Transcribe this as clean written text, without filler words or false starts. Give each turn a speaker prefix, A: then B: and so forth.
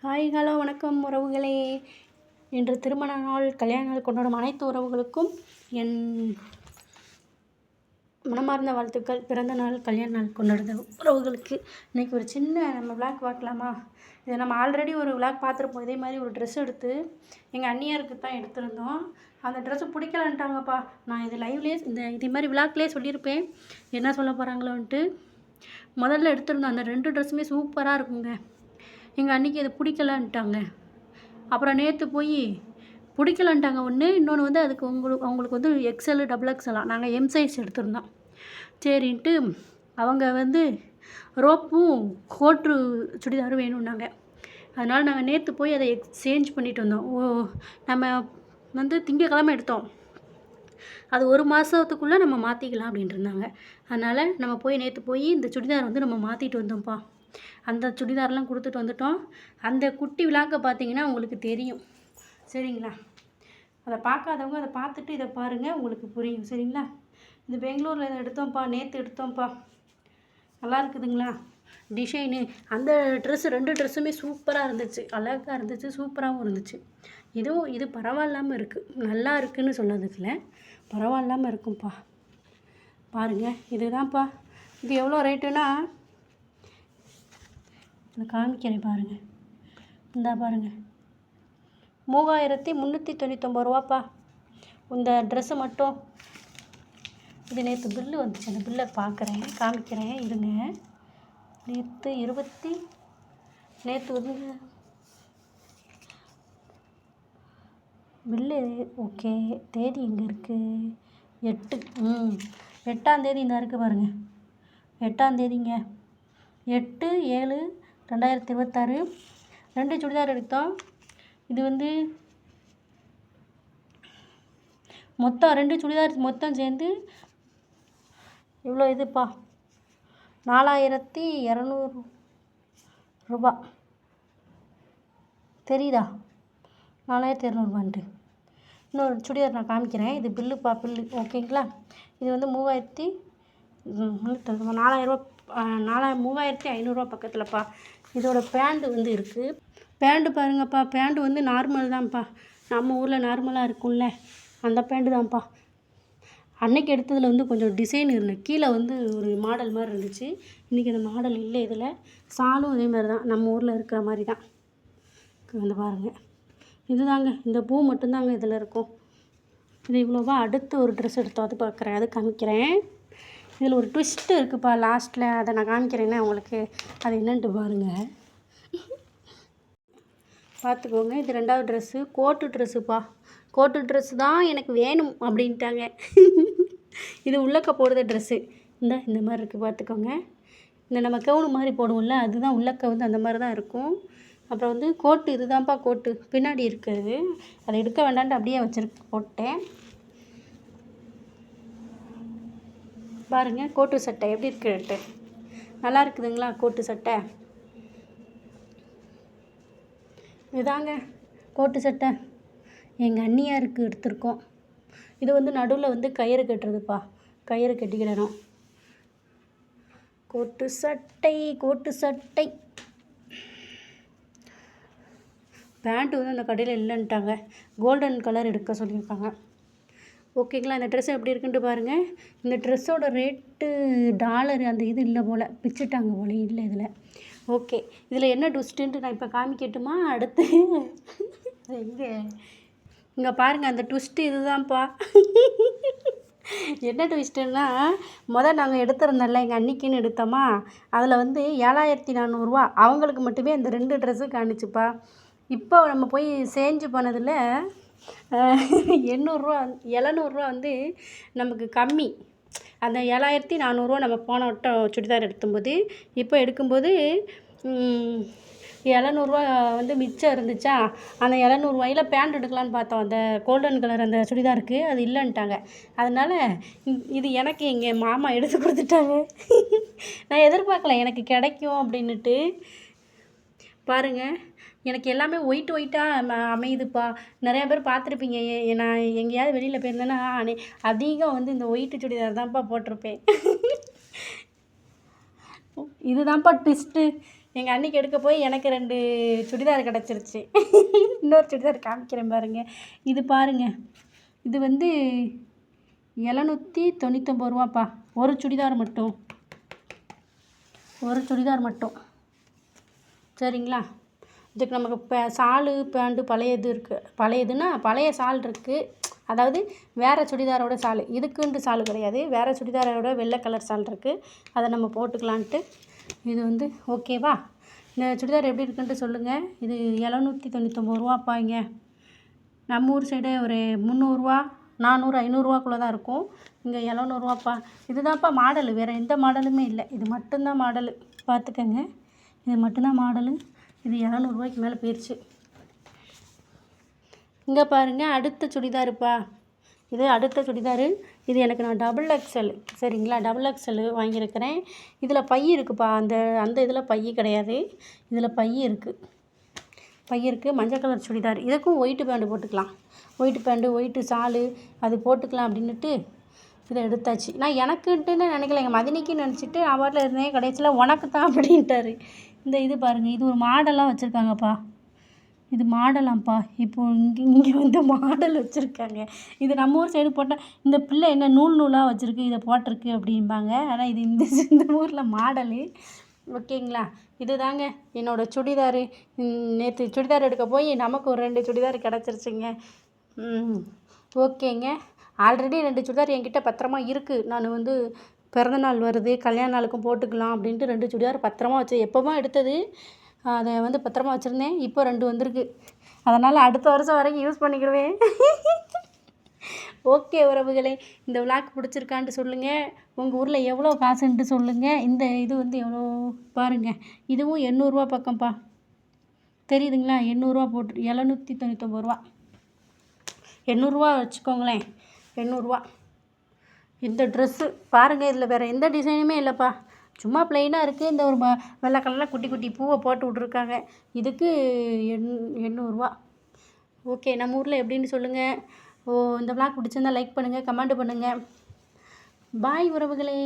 A: Hi hello வணக்கம் உறவுகளே. இன்று திருமண நாள் கல்யாண நாள் கொண்டாடும் அனைத்து உறவுகளுக்கும் என் மனமார்ந்த வாழ்த்துக்கள். பிறந்த நாள் கல்யாண நாள் கொண்டாடுற உறவுகளுக்கு இன்றைக்கி ஒரு சின்ன நம்ம விளாக் பார்க்கலாமா? இதை நம்ம ஆல்ரெடி ஒரு விளாக் பார்த்துருப்போம். இதே மாதிரி ஒரு ட்ரெஸ் எடுத்து எங்கள் அண்ணியாருக்கு தான் எடுத்திருந்தோம். அந்த ட்ரெஸ்ஸு பிடிக்கலன்ட்டாங்கப்பா. நான் இது லைவ்லேயே இதே மாதிரி விளாக்லேயே சொல்லியிருப்பேன் என்ன சொல்ல போகிறாங்களோன்ட்டு. முதல்ல எடுத்திருந்தோம் அந்த 2 ட்ரெஸ்ஸுமே சூப்பராக இருக்குங்க. எங்கள் அன்றைக்கி அது பிடிக்கலன்ட்டாங்க. அப்புறம் நேற்று போய் பிடிக்கலன்ட்டாங்க ஒன்று, இன்னொன்று வந்து அதுக்கு அவங்களுக்கு வந்து எக்ஸ்எல் டபுள் எக்ஸ்எல்லாம் நாங்கள் எம் சைஸ் எடுத்திருந்தோம். சரின்ட்டு அவங்க வந்து ரோப்பும் கோட்டு சுடிதாரும் வேணும்னாங்க. அதனால் நாங்கள் நேற்று போய் அதை எக்ஸ்சேஞ்ச் பண்ணிட்டு வந்தோம். நம்ம வந்து திங்கக்கிழமை எடுத்தோம், அது 1 மாதத்துக்குள்ளே நம்ம மாற்றிக்கலாம் அப்படின்ட்டு இருந்தாங்க. அதனால் நம்ம போய் நேற்று போய் இந்த சுடிதார் வந்து நம்ம மாற்றிட்டு வந்தோம்ப்பா. அந்த சுடிதார்லாம் கொடுத்துட்டு வந்துட்டோம். அந்த குட்டி விழாக்க பார்த்தீங்கன்னா உங்களுக்கு தெரியும், சரிங்களா? அதை பார்க்காதவங்க அதை பார்த்துட்டு இதை பாருங்கள், உங்களுக்கு புரியும், சரிங்களா? இது பெங்களூரில் இதை எடுத்தோம்ப்பா, நேற்று எடுத்தோம்ப்பா. நல்லா இருக்குதுங்களா டிசைனு? அந்த ட்ரெஸ்ஸு 2 ட்ரெஸ்ஸுமே சூப்பராக இருந்துச்சு, அழகாக இருந்துச்சு, சூப்பராகவும் இருந்துச்சு. இது பரவாயில்லாமல் இருக்குது, நல்லா இருக்குதுன்னு சொன்னதுக்குல பரவாயில்லாமல் இருக்கும்ப்பா. பாருங்கள், இதுதான்ப்பா. இது எவ்வளோ ரேட்டுன்னா நான் காமிக்கிறேன் பாருங்கள். இந்தா பாருங்கள், 3399 ரூபாப்பா இந்த ட்ரெஸ்ஸு மட்டும். இது நேற்று பில்லு வந்துச்சு, அந்த பில்லை காமிக்கிறேன் இருங்க. நேற்று வந்து பில்லு ஓகே. தேதி எங்கே இருக்குது? 8ஆம் தேதி இந்த இருக்குது பாருங்கள். 8ஆம் தேதிங்க, 8/7/2026 2 சுடிதார் எடுத்தோம். இது வந்து மொத்தம் 2 சுடிதார் மொத்தம் சேர்ந்து இவ்வளோ இதுப்பா, 4200 ரூபா. தெரியுதா? 4200 இன்னொரு சுடிதார் நான் காமிக்கிறேன். இது பில்லுப்பா, பில்லு ஓகேங்களா? இது வந்து 3500 பக்கத்தில்ப்பா. இதோட பேண்ட்டு வந்து இருக்குது. பேண்ட்டு பாருங்கப்பா, பேண்ட்டு வந்து நார்மல் தான்ப்பா, நம்ம ஊரில் நார்மலாக இருக்கும்ல அந்த பேண்ட்டு தான்ப்பா. அன்னைக்கு எடுத்ததில் வந்து கொஞ்சம் டிசைன் இருந்தது, கீழே வந்து ஒரு மாடல் மாதிரி இருந்துச்சு. இன்றைக்கி அந்த மாடல் இல்லை. இதில் சாலும் அதே மாதிரி தான், நம்ம ஊரில் இருக்கிற மாதிரி தான் வந்து பாருங்கள். இதுதாங்க, இந்த பூ மட்டும்தாங்க இதில் இருக்கும். இது இவ்வளோவா. அடுத்து ஒரு ட்ரெஸ் எடுத்தோம், அது பார்க்குறேன், அது காமிக்கிறேன். இதில் ஒரு ட்விஸ்ட்டு இருக்குதுப்பா லாஸ்ட்டில், அதை நான் காமிக்கிறேன்னா உங்களுக்கு. அது என்னன்ட்டு பாருங்கள், பார்த்துக்கோங்க. இது 2வது ட்ரெஸ்ஸு, கோட்டு ட்ரெஸ்ஸுப்பா. கோட்டு ட்ரெஸ்ஸு தான் எனக்கு வேணும் அப்படின்ட்டாங்க. இது உள்ளக்க போடுற ட்ரெஸ்ஸு இந்த மாதிரி இருக்குது, பார்த்துக்கோங்க. இந்த நம்ம கவுனு மாதிரி போடுவோம்ல, அதுதான் உள்ளக்க வந்து அந்த மாதிரி தான் இருக்கும். அப்புறம் வந்து கோட்டு, இதுதான்ப்பா கோட்டு பின்னாடி இருக்கிறது. அதை எடுக்க வேண்டான்ட்டு அப்படியே போட்டேன். பாருங்கள் கோட்டு சட்டை எப்படி இருக்குன்ட்டு. நல்லா இருக்குதுங்களா கோட்டு சட்டை? இதாங்க கோட்டு சட்டை, எங்கள் அண்ணியாருக்கு எடுத்திருக்கோம். இது வந்து நடுவில் வந்து கயிறு கட்டுறதுப்பா, கயிறு கட்டிக்கிடணும். கோட்டு சட்டை. பேண்ட்டு வந்து அந்த கடையில் இல்லைன்ட்டாங்க, கோல்டன் கலர் எடுக்க சொல்லியிருக்காங்க. ஓகேங்களா? இந்த ட்ரெஸ் எப்படி இருக்குன்ட்டு பாருங்கள். இந்த ட்ரெஸ்ஸோட ரேட்டு $, அந்த இது இல்லை போல், பிச்சுட்டாங்க போல், இல்லை இதில். ஓகே, இதில் என்ன ட்விஸ்ட்டுன்ட்டு நான் இப்போ காமிக்கட்டுமா? அடுத்து இங்கே பாருங்கள், அந்த ட்விஸ்ட்டு இதுதான்ப்பா. என்ன ட்விஸ்ட்டுன்னா, நாங்கள் எடுத்திருந்தோம்ல, எங்கள் அன்னிக்குன்னு எடுத்தோமா, அதில் வந்து 7400 ரூபா அவங்களுக்கு மட்டுமே அந்த 2 ட்ரெஸ்ஸு காணிச்சுப்பா. இப்போ நம்ம போய் சேஞ்சு பண்ணதில் 700 ரூபா வந்து நமக்கு கம்மி. அந்த 7400 ரூபா நம்ம போன வட்டம் சுடிதார் எடுக்கும்போது, இப்போ எடுக்கும்போது 700 ரூபா வந்து மிச்சம் இருந்துச்சா, அந்த 700 ரூபாயில் பேண்ட் எடுக்கலான்னு பார்த்தோம். அந்த கோல்டன் கலர் அந்த சுடிதாருக்கு அது இல்லைன்ட்டாங்க. அதனால் இது எனக்கு எங்கள் மாமா எடுத்து கொடுத்துட்டாங்க. நான் எதிர்பார்க்கல எனக்கு கிடைக்கும் அப்படின்னுட்டு. பாருங்கள், எனக்கு எல்லாமே ஒயிட்டாக அமையுதுப்பா. நிறையா பேர் பார்த்துருப்பீங்க, நான் எங்கேயாவது வெளியில் போயிருந்தேன்னா அதிகம் வந்து இந்த ஒயிட்டு சுடிதார் தான்ப்பா போட்டிருப்பேன். இதுதான்ப்பா ட்விஸ்ட்டு. எங்கள் அன்னிக்கு எடுக்க போய் எனக்கு 2 சுடிதார் கிடச்சிருச்சு. இன்னொரு சுடிதார் காமிக்கிறேன் பாருங்கள். இது பாருங்கள், இது வந்து 799 ரூபாப்பா. ஒரு சுடிதார் மட்டும், ஒரு சுடிதார் மட்டும். சரிங்களா? இதுக்கு நமக்கு ஷாலு பேண்ட்டு பழையது இருக்குது. பழையதுன்னா பழைய ஷால் இருக்குது. அதாவது வேறு சுடிதாரோட ஷாலு, இதுக்குன்ட்டு ஷாலு கிடையாது. வேறு சுடிதாரோட வெள்ளை கலர் ஷால் இருக்குது. அதை நம்ம போட்டுக்கலான்ட்டு இது வந்து ஓகேவா? இந்த சுடிதார் எப்படி இருக்குன்ட்டு சொல்லுங்கள். இது 799 ரூபாப்பா. இங்கே நம்ம ஊர் சைடு ஒரு 300 400 500 தான் இருக்கும். இங்கே 700 ரூபாப்பா. இதுதான்ப்பா மாடலு, வேறு எந்த மாடலுமே இல்லை. இது மட்டும்தான் மாடலு, பார்த்துக்கங்க. இது மட்டும்தான் மாடலு. இது 700 ரூபாய்க்கு மேலே போயிடுச்சு. இங்கே பாருங்கள், அடுத்த சுடிதாருப்பா. இது அடுத்த சுடிதாரு. இது எனக்கு நான் XXL, சரிங்களா? XXL வாங்கியிருக்கிறேன். இதில் பை இருக்குப்பா. அந்த இதில் பை கிடையாது. இதில் பை இருக்குது. மஞ்சள் கலர் சுடிதார். இதுக்கும் ஒயிட்டு பேண்ட்டு போட்டுக்கலாம். ஒயிட்டு பேண்ட்டு, ஒயிட்டு ஷாலு அது போட்டுக்கலாம் அப்படின்னுட்டு இதை எடுத்தாச்சு. நான் எனக்குன்ட்டுன்னு நினைக்கல, எங்கள் மதினிக்குன்னு நினச்சிட்டு நான் பாட்டில் இருந்தேன். கடைசியில் உனக்கு தான் அப்படின்ட்டாரு. இது பாருங்கள், இது ஒரு மாடலாக வச்சுருக்காங்கப்பா. இது மாடலாம்ப்பா. இப்போது இங்கே வந்து மாடல் வச்சுருக்காங்க. இது நம்ம ஊர் சைடு போட்டால் இந்த பிள்ளை என்ன நூலாக வச்சுருக்கு, இதை போட்டிருக்கு அப்படிம்பாங்க. ஆனால் இது இந்த ஊரில் மாடலு. ஓகேங்களா? இது தாங்க என்னோடய சுடிதாரு. நேற்று சுடிதார் எடுக்க போய் நமக்கு ஒரு 2 சுடிதார் கிடச்சிருச்சுங்க. ஓகேங்க. ஆல்ரெடி 2 சுடிதார் என்கிட்ட பத்திரமா இருக்குது. நான் வந்து பிறந்தநாள் வருது, கல்யாண நாளுக்கும் போட்டுக்கலாம் அப்படின்ட்டு 2 சுடிதார் பத்திரமா வச்சு எப்போவும் எடுத்தது. அதை வந்து பத்திரமா வச்சுருந்தேன். இப்போ 2 வந்திருக்கு. அதனால் அடுத்த வருஷம் வரைக்கும் யூஸ் பண்ணிக்கிடுவேன். ஓகே உறவுகளே, இந்த விளாக் பிடிச்சிருக்கான்ட்டு சொல்லுங்கள். உங்கள் ஊரில் எவ்வளோ காசுன்ட்டு சொல்லுங்கள். இந்த இது வந்து எவ்வளோ பாருங்கள். இதுவும் 800 ரூபா பக்கம்ப்பா. தெரியுதுங்களா? 800 ரூபா போட்டு 799 ரூபா. 800 ரூபா வச்சுக்கோங்களேன். 800 ரூபா. இந்த ட்ரெஸ்ஸு பாருங்கள், இதில் வேறு எந்த டிசைனுமே இல்லைப்பா. சும்மா ப்ளைனாக இருக்குது. இந்த ஒரு வெள்ளை கலரில் குட்டி குட்டி பூவை போட்டு விட்ருக்காங்க. இதுக்கு 800 ரூபா. ஓகே, நம்ம ஊரில் எப்படின்னு சொல்லுங்கள். இந்த விளாக் பிடிச்சிருந்தா லைக் பண்ணுங்கள், கமெண்ட் பண்ணுங்கள். பாய் உறவுகளே.